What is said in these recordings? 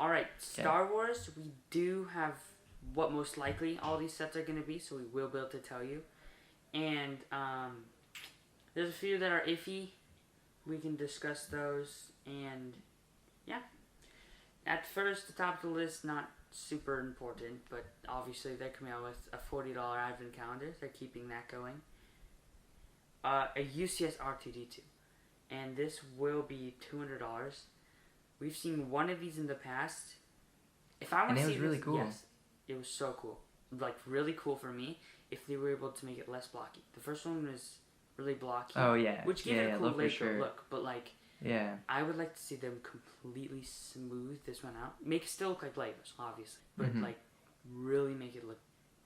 Alright, Star Wars, we do have what most likely all these sets are going to be, so we will be able to tell you. And there's a few that are iffy. We can discuss those. And yeah. At first, the top of the list, not super important, but obviously they're coming out with a $40 advent calendar. They're keeping that going. A UCS AT-AT, and this will be $200. We've seen one of these in the past. If I want to see it was really this, cool. yes, it was so cool. Like really cool for me. If they were able to make it less blocky. The first one was really blocky. Oh yeah, which gave it a cool Lego look. But yeah, I would like to see them completely smooth this one out. Make it still look like Legos, obviously, but really make it look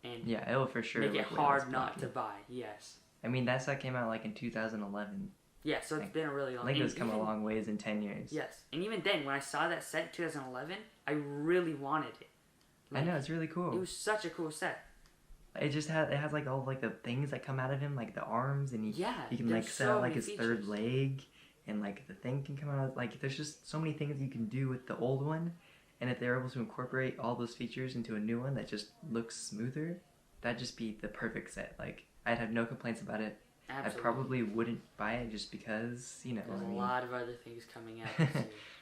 and yeah, it will for sure make it hard not to buy. Yes. I mean, that set came out like in 2011. Yeah, so it's been a really long time. Lego's come a long ways in 10 years. Yes, and even then, when I saw that set in 2011, I really wanted it. I know, it's really cool. It was such a cool set. It has like all like the things that come out of him, like the arms, and he can like set out like his third leg, and like the thing can come out. Like there's just so many things you can do with the old one, and if they're able to incorporate all those features into a new one that just looks smoother, that'd just be the perfect set. Like I'd have no complaints about it. Absolutely. I probably wouldn't buy it just because, you know. There's a lot of other things coming out.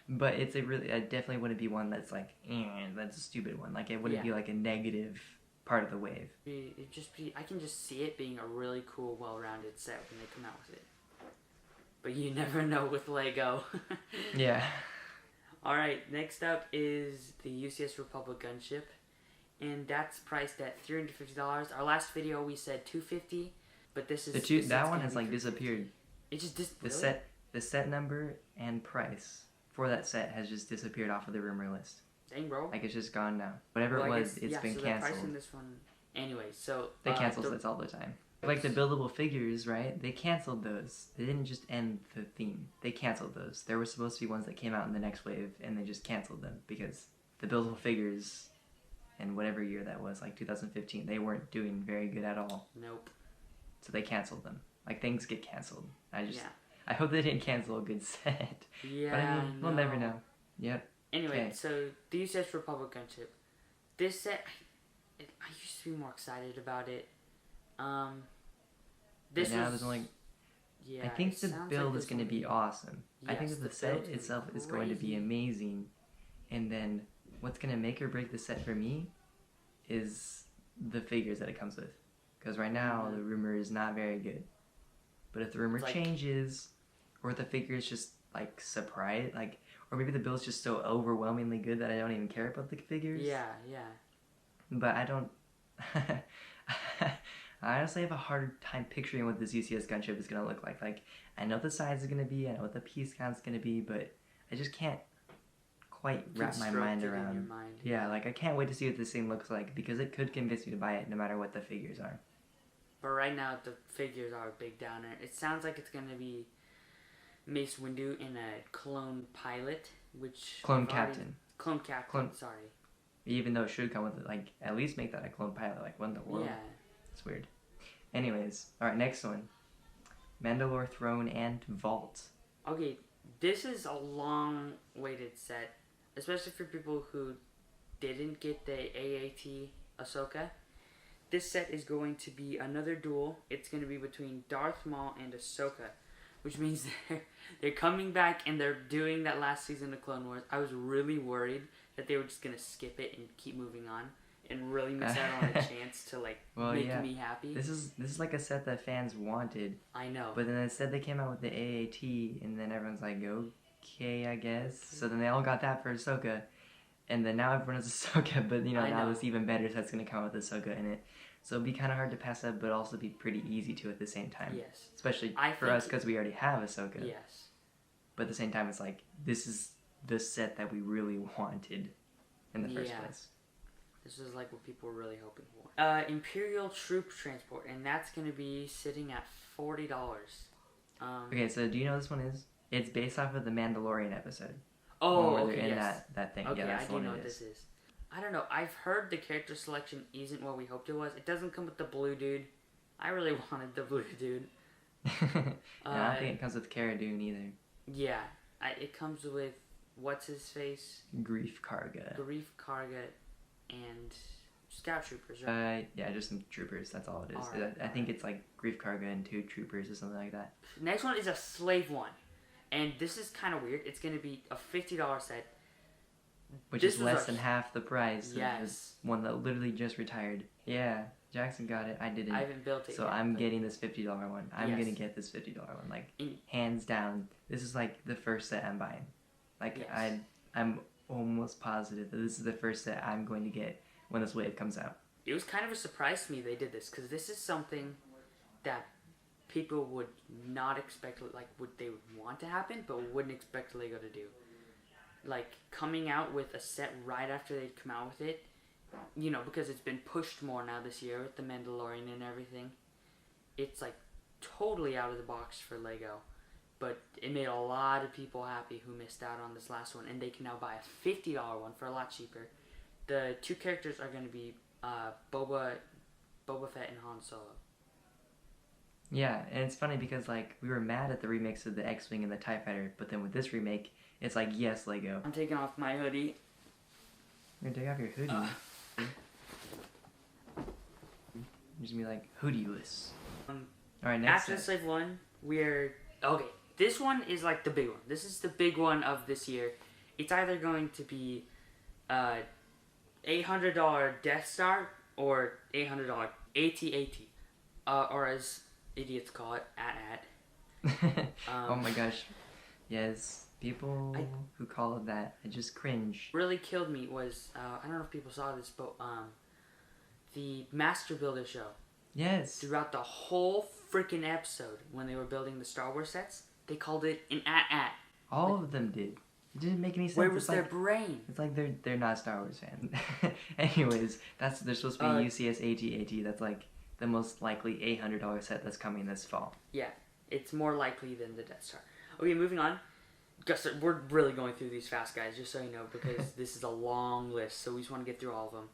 But it's it definitely wouldn't be one that's like, that's a stupid one. Like it wouldn't be like a negative part of the wave. I can just see it being a really cool, well-rounded set when they come out with it. But you never know with Lego. Yeah. Alright, next up is the UCS Republic Gunship. And that's priced at $350. Our last video we said $250. But this is that one has like disappeared. It just the set number and price for that set has just disappeared off of the rumor list. Dang, bro. Like it's just gone now. Whatever it was, it's been canceled. Pricing this one anyway. So they cancel sets all the time. Like the buildable figures, right? They canceled those. They didn't just end the theme. They canceled those. There were supposed to be ones that came out in the next wave, and they just canceled them because the buildable figures, in whatever year that was, like 2015, they weren't doing very good at all. Nope. So they canceled them. Like things get canceled. I hope they didn't cancel a good set. Yeah, but I mean, we'll never know. Yep. Anyway, so the UCS Republic Gunship. This set, I used to be more excited about it. This now there's only. Yeah, I think the build is going to be awesome. Yes, I think that the set itself is going to be amazing. And then what's going to make or break the set for me is the figures that it comes with. Because right now, the rumor is not very good. But if the rumor changes, or if the figure is just, like, surprise, like, or maybe the build's just so overwhelmingly good that I don't even care about the figures. Yeah. But I don't... I honestly have a hard time picturing what this UCS Gunship is going to look like. Like, I know what the size is going to be, I know what the piece count's going to be, but I just can't quite wrap my mind around. Yeah, like, I can't wait to see what this thing looks like, because it could convince me to buy it no matter what the figures are. But right now, the figures are a big downer. It sounds like it's going to be Mace Windu in a clone pilot, which... Clone captain. Clone captain, sorry. Even though it should come with it, like, at least make that a clone pilot, like, what in the world? Yeah. It's weird. Anyways, alright, next one. Mandalore Throne and Vault. Okay, this is a long-waited set, especially for people who didn't get the AT-AT Ahsoka. This set is going to be another duel. It's going to be between Darth Maul and Ahsoka, which means they're coming back and they're doing that last season of Clone Wars. I was really worried that they were just going to skip it and keep moving on and really miss out on a chance to make me happy. This is like a set that fans wanted. I know. But then instead they came out with the AT, and then everyone's like, okay, I guess. So then they all got that for Ahsoka. And then now everyone has Ahsoka, but now this even better set's going to come out with Ahsoka in it. So it'd be kind of hard to pass up, but also be pretty easy to at the same time. Yes. Especially for us, because we already have Ahsoka. Yes. But at the same time, it's like, this is the set that we really wanted in the first place. This is like what people were really hoping for. Imperial Troop Transport, and that's going to be sitting at $40. Okay, so do you know what this one is? It's based off of the Mandalorian episode. Oh, where they're in that thing. Okay, yeah, that's I the do one know what this is. I don't know. I've heard the character selection isn't what we hoped it was. It doesn't come with the blue dude. I really wanted the blue dude. I don't think it comes with Cara Dune either. Yeah, it comes with what's his face? Grief Karga. And Scout Troopers, right? Yeah, just some troopers. That's all it is. I think it's like Grief Karga and 2 troopers or something like that. Next one is a slave one, and this is kind of weird. It's gonna be a $50 set, which is less than half the price. Yes. Of the one that literally just retired. Yeah, Jackson got it. I didn't. I haven't built it. So yet, I'm getting this $50 one. I'm gonna get this $50 one. Like hands down, this is like the first set I'm buying. Like I'm almost positive that this is the first set I'm going to get when this wave comes out. It was kind of a surprise to me they did this, because this is something that people would not expect, like they would want to happen, but wouldn't expect Lego to do. Like coming out with a set right after they'd come out with it, you know, because it's been pushed more now this year with the Mandalorian and everything. It's like totally out of the box for Lego. But it made a lot of people happy who missed out on this last one, and they can now buy a $50 one for a lot cheaper. The 2 characters are going to be Boba Fett and Han Solo. Yeah, and it's funny because like we were mad at the remakes of the X-Wing and the TIE Fighter, but then with this remake, it's like, yes, Lego. I'm taking off my hoodie. You're gonna take off your hoodie? You're just gonna be like, hoodie-less. Alright, next after Slave 1, okay, this one is like the big one. This is the big one of this year. It's either going to be $800 Death Star or $800 AT-AT. Or as idiots call it, AT-AT. Oh my gosh. Yes, people who call it that, I just cringe. Really killed me was, I don't know if people saw this, but the Master Builder show. Yes. Throughout the whole freaking episode, when they were building the Star Wars sets, they called it an AT-AT. All of them did. It didn't make any sense. Where was their brain? It's like they're not Star Wars fans. Anyways, they're supposed to be UCS AT-AT. That's like the most likely $800 set that's coming this fall. Yeah, it's more likely than the Death Star. Okay, moving on. We're really going through these fast, guys, just so you know, because this is a long list, so we just want to get through all of them.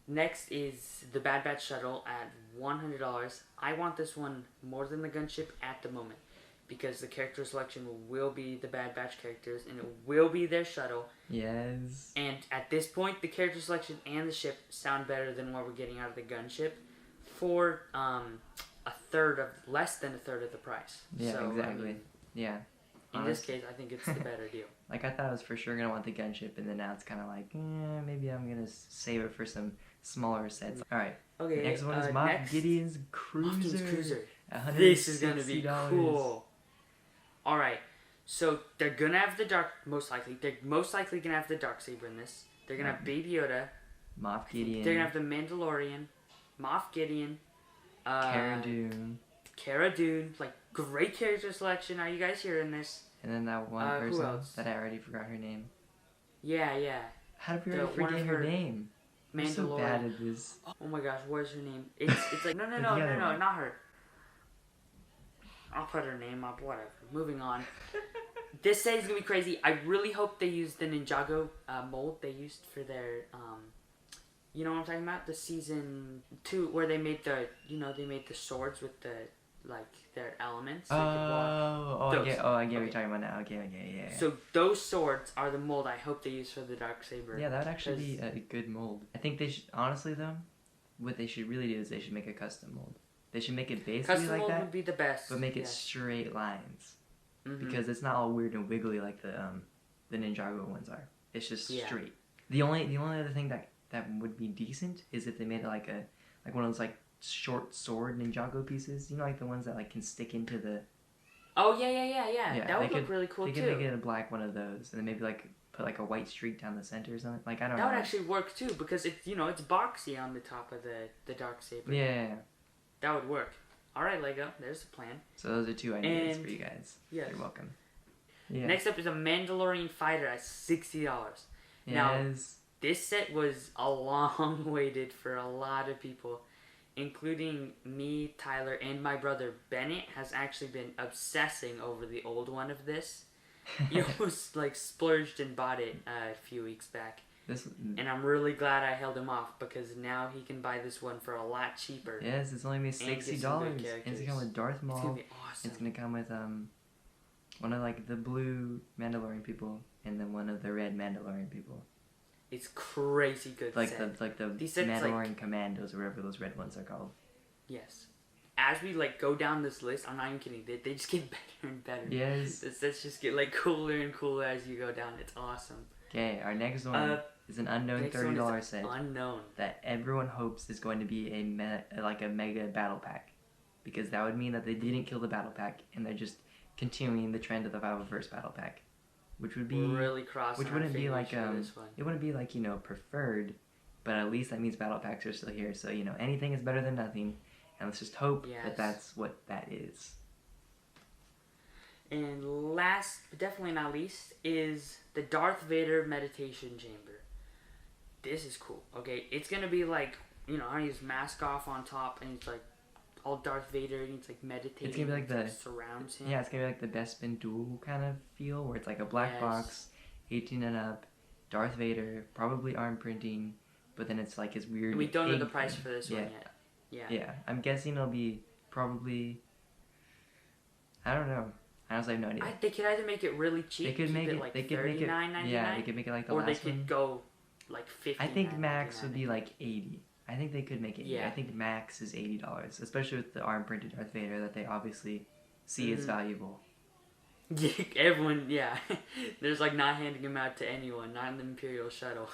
Next is the Bad Batch Shuttle at $100. I want this one more than the Gunship at the moment, because the character selection will be the Bad Batch characters, and it will be their shuttle. Yes. And at this point, the character selection and the ship sound better than what we're getting out of the Gunship for less than a third of the price. Yeah, so, exactly. I mean, yeah. In this case, I think it's the better deal. Like, I thought I was for sure going to want the Gunship, and then now it's kind of like, maybe I'm going to save it for some smaller sets. Alright. Okay. Next one is Moff Gideon's Cruiser. This is going to be cool. Alright. So, they're going to have the Dark, most likely. They're most likely going to have the Darksaber in this. They're going to have Baby Yoda. Moff Gideon. They're going to have the Mandalorian. Moff Gideon. Cara Dune. Like, great character selection. Are you guys hearing this? And then that one person that I already forgot her name. Yeah. How did we already forget her name? I'm so bad at this. Oh my gosh, what is her name? It's like, no, not her. I'll put her name up, whatever. Moving on. This set is going to be crazy. I really hope they use the Ninjago mold they used for their, you know what I'm talking about? The season 2, where they made the swords with the, like, their elements. I get what you're talking about now. Okay, yeah. So those swords are the mold I hope they use for the Darksaber. Yeah, that would actually be a good mold. I think they should, honestly though, what they should really do is they should make a custom mold. They should make it basically custom like mold that. Would be the best. But make it straight lines. Mm-hmm. Because it's not all weird and wiggly like the Ninjago ones are. It's just straight. The only other thing that would be decent is if they made it like one of those like short sword Ninjago pieces, you know, like the ones that like can stick into the. Oh yeah. That would look really cool too. They could make it a black one of those, and then maybe like put like a white streak down the center or something. Like I don't know. That would actually work too, because it's it's boxy on the top of the Darksaber. Yeah. That would work. All right, Lego. There's the plan. So those are 2 ideas for you guys. Yes. You're welcome. Yeah. Next up is a Mandalorian fighter at $60. Yes. Now, this set was a long waited for a lot of people, including me, Tyler, and my brother Bennett has actually been obsessing over the old one of this. He almost like splurged and bought it a few weeks back. And I'm really glad I held him off, because now he can buy this one for a lot cheaper. Yes, it's only $60. And it's gonna come with Darth Maul. It's gonna be awesome. It's gonna come with one of like the blue Mandalorian people, and then one of the red Mandalorian people. It's crazy good. Like set. the Mandalorian Commandos, or whatever those red ones are called. Yes. As we like go down this list, I'm not even kidding. They just get better and better. Yes. The sets just get like cooler and cooler as you go down. It's awesome. Okay, our next one is an unknown $30 set. Unknown. That everyone hopes is going to be a mega battle pack, because that would mean that they didn't kill the battle pack and they're just continuing the trend of the 501st battle pack, which would be really crossing. Which wouldn't be like it wouldn't be like preferred, but at least that means battle packs are still here. So anything is better than nothing, and let's just hope that that's what that is. And last, but definitely not least, is the Darth Vader meditation chamber. This is cool. Okay, it's gonna be like his mask off on top, and it's like all Darth Vader, and it's like meditating. It's gonna be like surrounds him. Yeah, it's gonna be like the Bespin Duel kind of feel, where it's like a black box, 18 and up, Darth Vader, probably arm printing, but then it's like his weird. And we don't know the price for this one yet. Yeah. Yeah, I'm guessing it'll be probably. I don't know. I honestly have no idea. They could either make it really cheap. They could make it like they could make it $39.99. Yeah, they could make it like the last one. Or they could go like $50. I think max would be like $80. I think they could make it. Yeah. I think max is $80, especially with the arm printed Darth Vader that they obviously see as valuable. Yeah, everyone. Yeah, there's like not handing him out to anyone, not in the Imperial shuttle.